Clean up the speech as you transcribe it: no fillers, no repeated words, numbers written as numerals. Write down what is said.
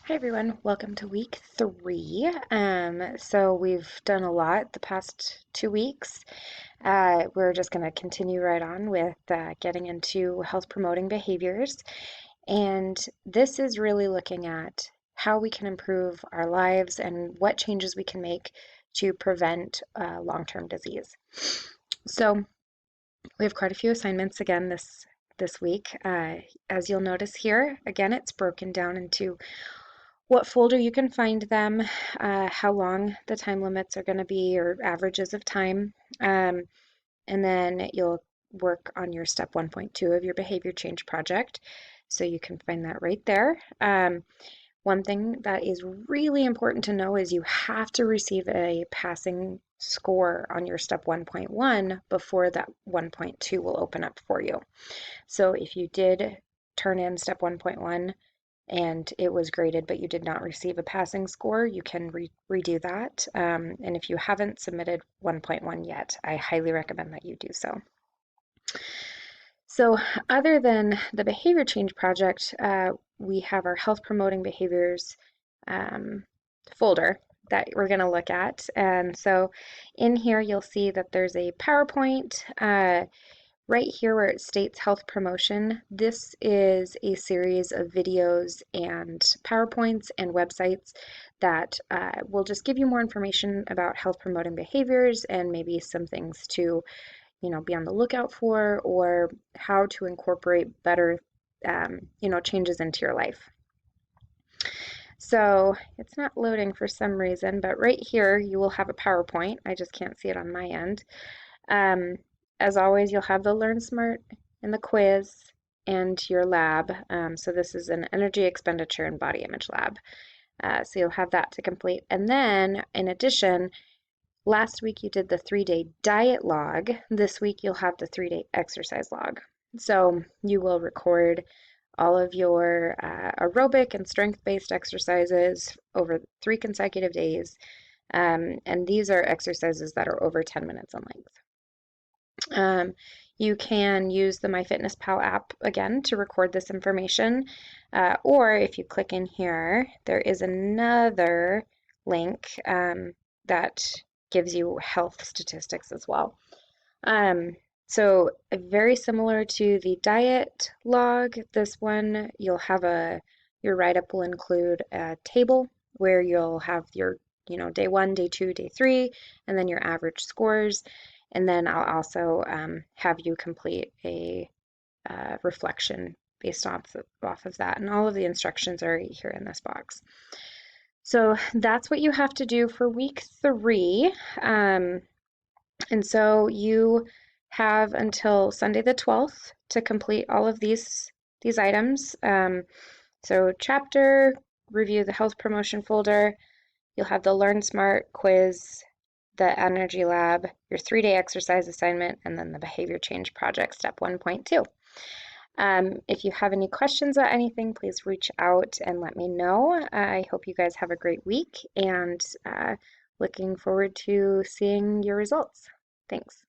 Hi everyone, welcome to week 3. So we've done a lot the past 2 weeks. We're just going to continue right on with getting into health promoting behaviors. And this is really looking at how we can improve our lives and what changes we can make to prevent long-term disease. So we have quite a few assignments again this week. As you'll notice here, again, it's broken down into what folder you can find them, how long the time limits are going to be, or averages of time. And then you'll work on your step 1.2 of your behavior change project. So you can find that right there. One thing that is really important to know is you have to receive a passing score on your step 1.1 before that 1.2 will open up for you. So if you did turn in step 1.1 and it was graded, but you did not receive a passing score, you can redo that. And if you haven't submitted 1.1 yet, I highly recommend that you do so. So other than the behavior change project, we have our health promoting behaviors folder that we're going to look at. And so in here, you'll see that there's a PowerPoint right here where it states health promotion. This is a series of videos and PowerPoints and websites that will just give you more information about health promoting behaviors and maybe some things to be on the lookout for, or how to incorporate better changes into your life. So it's not loading for some reason, but right here you will have a PowerPoint. I just can't see it on my end. As always, you'll have the Learn Smart and the quiz and your lab. So this is an energy expenditure and body image lab. So you'll have that to complete. And then, in addition, last week you did the 3-day diet log. This week you'll have the 3-day exercise log. So you will record all of your aerobic and strength-based exercises over 3 consecutive days. And these are exercises that are over 10 minutes in length. You can use the MyFitnessPal app again to record this information, or if you click in here, there is another link that gives you health statistics as well. So very similar to the diet log, this one you'll have your write-up will include a table where you'll have your day 1, day 2, day 3, and then your average scores. And then I'll also have you complete a reflection based off of that. And all of the instructions are right here in this box. So that's what you have to do for week 3. And so you have until Sunday the 12th to complete all of these items. So chapter, review the health promotion folder. You'll have the Learn Smart quiz, the energy lab, your 3-day exercise assignment, and then the behavior change project step 1.2. If you have any questions about anything, please reach out and let me know. I hope you guys have a great week, and looking forward to seeing your results. Thanks.